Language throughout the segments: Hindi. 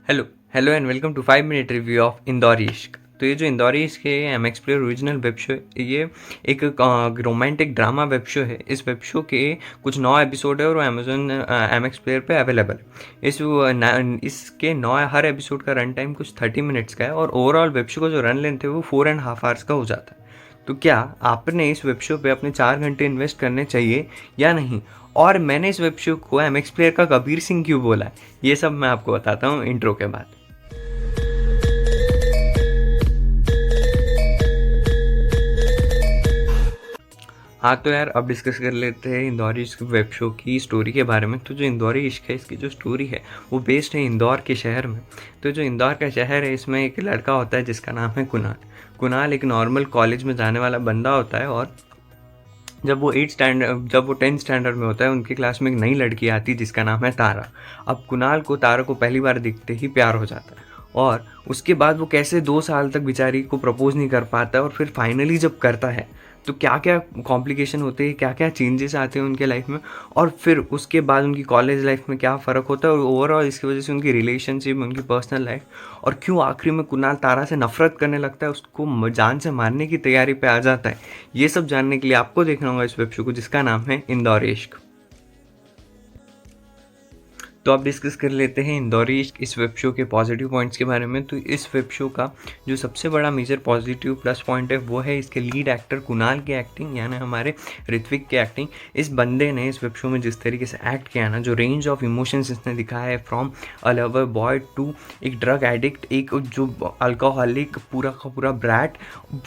Hello hello and welcome to 5 minute review of Indori Ishq. तो ये जो इंदौरी इश्क है ये MX player original web show है। ये एक रोमांटिक ड्रामा वेब शो है। इस वेब शो के कुछ 9 एपिसोड है और वो अमेजोन एमएक्स प्लेयर पे अवेलेबल है। इसके 9 हर एपिसोड का रन टाइम कुछ 30 मिनट्स का है और ओवरऑल वेब शो का जो रन लेंथ है वो 4.5 आवर्स का हो जाता है। तो क्या आपने इस वेब शो पे अपने 4 घंटे इन्वेस्ट करने चाहिए या नहीं, और मैंने इस वेब शो को एमएक्स प्लेयर का कबीर सिंह क्यों बोला है, ये सब मैं आपको बताता हूँ इंट्रो के बाद। हाँ तो यार अब डिस्कस कर लेते हैं इंदौरी इश्क वेब शो की स्टोरी के बारे में। तो जो इंदौरी इश्क है इसकी जो स्टोरी है वो बेस्ड है इंदौर के शहर में। तो जो इंदौर का शहर है इसमें एक लड़का होता है जिसका नाम है कुणाल। कुणाल एक नॉर्मल कॉलेज में जाने वाला बंदा होता है और जब वो 10th स्टैंडर्ड में होता है उनकी क्लास में एक नई लड़की आती है जिसका नाम है तारा। अब कुणाल को तारा को पहली बार दिखते ही प्यार हो जाता है और उसके बाद वो कैसे 2 साल तक बेचारी को प्रपोज नहीं कर पाता है और फिर फाइनली जब करता है तो क्या क्या कॉम्प्लिकेशन होते हैं, क्या क्या चेंजेस आते हैं उनके लाइफ में, और फिर उसके बाद उनकी कॉलेज लाइफ में क्या फ़र्क होता है और ओवरऑल इसकी वजह से उनकी रिलेशनशिप, उनकी पर्सनल लाइफ, और क्यों आखिरी में कुणाल तारा से नफरत करने लगता है, उसको जान से मारने की तैयारी पे आ जाता है। ये सब जानने के लिए आपको देखना होगा इस वेब शो को जिसका नाम है इंदौर इश्क। तो अब डिस्कस कर लेते हैं इंदौरी इश्क इस वेब शो के पॉजिटिव पॉइंट्स के बारे में। तो इस वेब शो का जो सबसे बड़ा मेजर पॉजिटिव प्लस पॉइंट है वो है इसके लीड एक्टर कुणाल की एक्टिंग, यानी हमारे ऋत्विक की एक्टिंग। इस बंदे ने इस वेब शो में जिस तरीके से एक्ट किया ना, जो रेंज ऑफ इमोशंस इसने दिखाया है, from a lover boy to एक ड्रग एडिक्ट, एक जो अल्कोहलिक, पूरा का पूरा ब्रैट,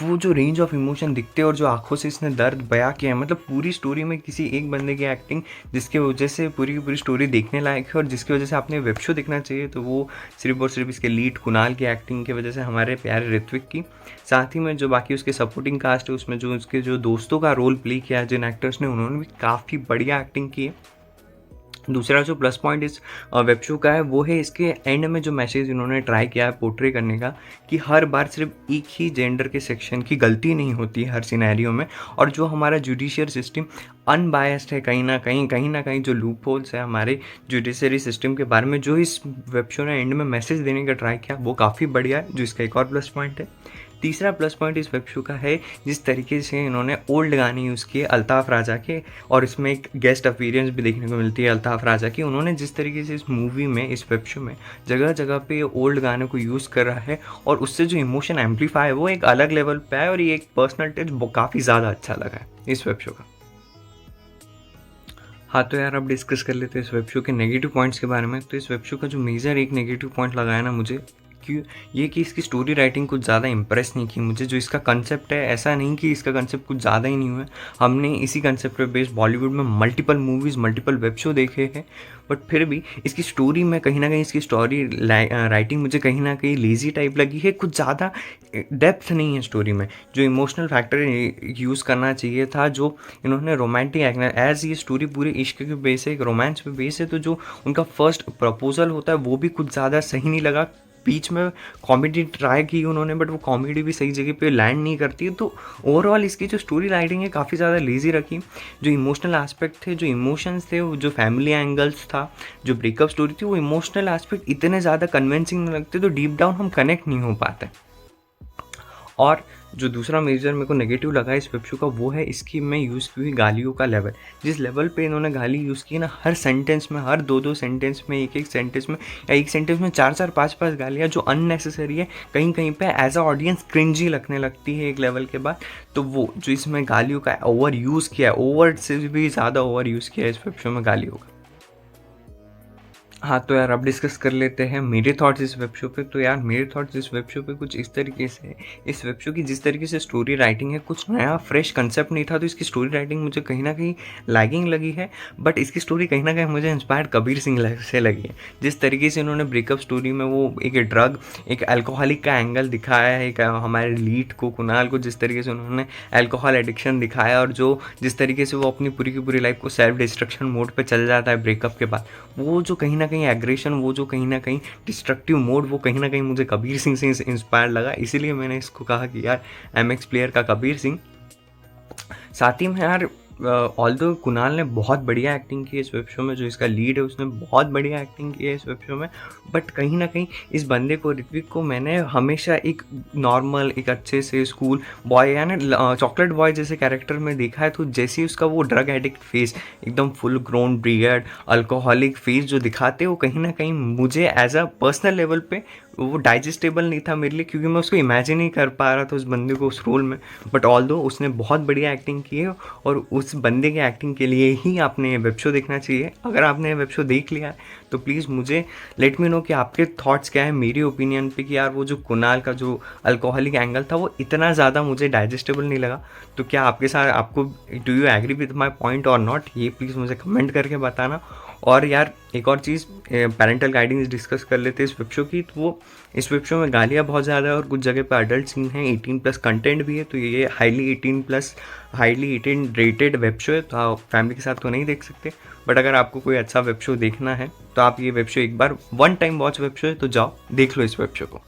वो जो रेंज ऑफ इमोशन दिखते हैं और जो आंखों से इसने दर्द बयां किया है, मतलब पूरी स्टोरी में किसी एक बंदे की एक्टिंग जिसकी वजह से पूरी की पूरी स्टोरी देखने लायक है और जिसकी वजह से आपने वेब शो देखना चाहिए, तो वो सिर्फ और सिर्फ इसके लीड कुणाल की एक्टिंग की वजह से, हमारे प्यारे ऋत्विक की। साथ ही में जो बाकी उसके सपोर्टिंग कास्ट है उसमें जो उसके जो दोस्तों का रोल प्ले किया है जिन एक्टर्स ने, उन्होंने भी काफ़ी बढ़िया एक्टिंग की है। दूसरा जो प्लस पॉइंट इस वेब शो का है वो है इसके एंड में जो मैसेज इन्होंने ट्राई किया है पोर्ट्रे करने का, कि हर बार सिर्फ एक ही जेंडर के सेक्शन की गलती नहीं होती है हर सिनेरियो में, और जो हमारा जुडिशियल सिस्टम अनबायस्ड है, कहीं ना कहीं जो लूप होल्स है हमारे जुडिशरी सिस्टम के बारे में, जो इस वेब शो ने एंड में मैसेज देने का ट्राई किया वो काफ़ी बढ़िया है, जो इसका एक और प्लस पॉइंट है। तीसरा प्लस पॉइंट इस वेब शो का है जिस तरीके से इन्होंने ओल्ड गाने यूज़ किए अल्ताफ़ राजा के, और इसमें एक गेस्ट अपीयरेंस भी देखने को मिलती है अल्ताफ़ राजा की। उन्होंने जिस तरीके से इस मूवी में, इस वेब शो में जगह जगह पे ओल्ड गाने को यूज़ कर रहा है और उससे जो इमोशन एम्पलीफाई है वो एक अलग लेवल पे है, और ये एक पर्सनल टच काफ़ी ज़्यादा अच्छा लगा है इस वेब शो का। हाँ तो यार अब डिस्कस कर लेते हैं इस वेब शो के नेगेटिव पॉइंट्स के बारे में। तो इस वेब शो का जो मेजर एक नेगेटिव पॉइंट लगा है ना मुझे, कि ये कि इसकी स्टोरी राइटिंग कुछ ज़्यादा इंप्रेस नहीं की मुझे। जो इसका कंसेप्ट है, ऐसा नहीं कि इसका कंसेप्ट कुछ ज़्यादा ही नहीं हुआ है, हमने इसी कंसेप्ट पे बेस्ड बॉलीवुड में multiple movies, multiple web show देखे हैं, बट फिर भी इसकी स्टोरी में कहीं ना कहीं इसकी स्टोरी राइटिंग मुझे कहीं ना कहीं लेज़ी टाइप लगी है। कुछ ज़्यादा डेप्थ नहीं है स्टोरी में, जो इमोशनल फैक्टर यूज़ करना चाहिए था, जो इन्होंने रोमांटिक एज ये स्टोरी पूरे इश्क के बेस है, एक रोमांस पे बेस है, तो जो उनका फर्स्ट प्रपोजल होता है वो भी कुछ ज़्यादा सही नहीं लगा। बीच में कॉमेडी ट्राई की उन्होंने, बट वो कॉमेडी भी सही जगह पे लैंड नहीं करती है। तो ओवरऑल इसकी जो स्टोरी राइटिंग है काफ़ी ज़्यादा लेज़ी रखी। जो इमोशनल एस्पेक्ट थे, जो इमोशंस थे, जो फैमिली एंगल्स था, जो ब्रेकअप स्टोरी थी, वो इमोशनल एस्पेक्ट इतने ज़्यादा कन्विंसिंग नहीं लगते, तो डीप डाउन हम कनेक्ट नहीं हो पाते। और जो दूसरा मेजर मेरे को नेगेटिव लगा इस वेब शो का वो है इसकी में यूज़ की हुई गालियों का लेवल। जिस लेवल पे इन्होंने गाली यूज़ की ना, हर सेंटेंस में, हर दो सेंटेंस में, एक सेंटेंस में, या एक सेंटेंस में 4 5 गालियाँ जो अननेसेसरी है, कहीं कहीं पे एज अ ऑडियंस क्रिंजी लगने लगती है एक लेवल के बाद। तो वो जो इसमें गालियों का ओवर यूज़ किया है, ओवर से भी ज़्यादा ओवर यूज़ किया है इस वेब शो में गालियों का। हाँ तो यार अब डिस्कस कर लेते हैं मेरे थॉट्स इस वेब शो पे। तो यार मेरे थॉट्स इस वेब शो पे कुछ इस तरीके से, इस वेब शो की जिस तरीके से स्टोरी राइटिंग है, कुछ नया फ्रेश कंसेप्ट नहीं था, तो इसकी स्टोरी राइटिंग मुझे कहीं ना कहीं लैगिंग लगी है। बट इसकी स्टोरी कहीं ना कहीं मुझे इंस्पायर्ड कबीर सिंह से लगी है। जिस तरीके से इन्होंने ब्रेकअप स्टोरी में वो एक ड्रग, एक अल्कोहलिक का एंगल दिखाया है, एक हमारे लीड को, कुणाल को, जिस तरीके से उन्होंने अल्कोहल एडिक्शन दिखाया, और जो जिस तरीके से वो अपनी पूरी की पूरी लाइफ को सेल्फ डिस्ट्रक्शन मोड पे चल जाता है ब्रेकअप के बाद, वो जो कहीं ना कहीं एग्रेशन, वो जो कहीं ना कहीं डिस्ट्रक्टिव मोड, वो कहीं ना कहीं मुझे कबीर सिंह से इंस्पायर लगा। इसीलिए मैंने इसको कहा कि यार एमएक्स प्लेयर का कबीर सिंह। साथ ही में यार ऑल्दो कुणाल ने बहुत बढ़िया एक्टिंग की है इस वेब शो में, जो इसका लीड है उसने बहुत बढ़िया एक्टिंग की है इस वेब शो में, बट कहीं ना कहीं इस बंदे को, ऋत्विक को, मैंने हमेशा एक नॉर्मल, एक अच्छे से स्कूल बॉय या ना चॉकलेट बॉय जैसे कैरेक्टर में देखा है। तो जैसे ही उसका वो ड्रग एडिक्ट फेस, एकदम full grown brigade alcoholic face जो दिखाते, वो कहीं ना कहीं मुझे एज अ पर्सनल लेवल पे वो डाइजेस्टेबल नहीं था मेरे लिए, क्योंकि मैं उसको इमेजिन नहीं कर पा रहा था उस बंदे को उस रोल में। बट ऑल्दो उसने बहुत बढ़िया एक्टिंग की है, और उस बंदे की एक्टिंग के लिए ही आपने ये वेब शो देखना चाहिए। अगर आपने ये वेब शो देख लिया है तो प्लीज़ मुझे लेट मी नो कि आपके थॉट्स क्या है मेरी ओपिनियन पे, कि यार वो जो कुणाल का जो अल्कोहलिक एंगल था वो इतना ज़्यादा मुझे डाइजेस्टेबल नहीं लगा। तो क्या आपके साथ, आपको, do you agree with my point और नॉट, ये प्लीज़ मुझे कमेंट करके बताना। और यार एक और चीज़, पेरेंटल गाइडेंस डिस्कस कर लेते हैं इस वेब शो की। तो वो इस वेब शो में गालियाँ बहुत ज़्यादा है और कुछ जगह पे अडल्ट सीन है, 18+ कंटेंट भी है। तो ये highly 18+, highly 18 rated web show है, तो आप फैमिली के साथ तो नहीं देख सकते। बट अगर आपको कोई अच्छा वेब शो देखना है तो आप ये वेब शो एक बार one time watch web show है, तो जाओ देख लो इस वेब शो को।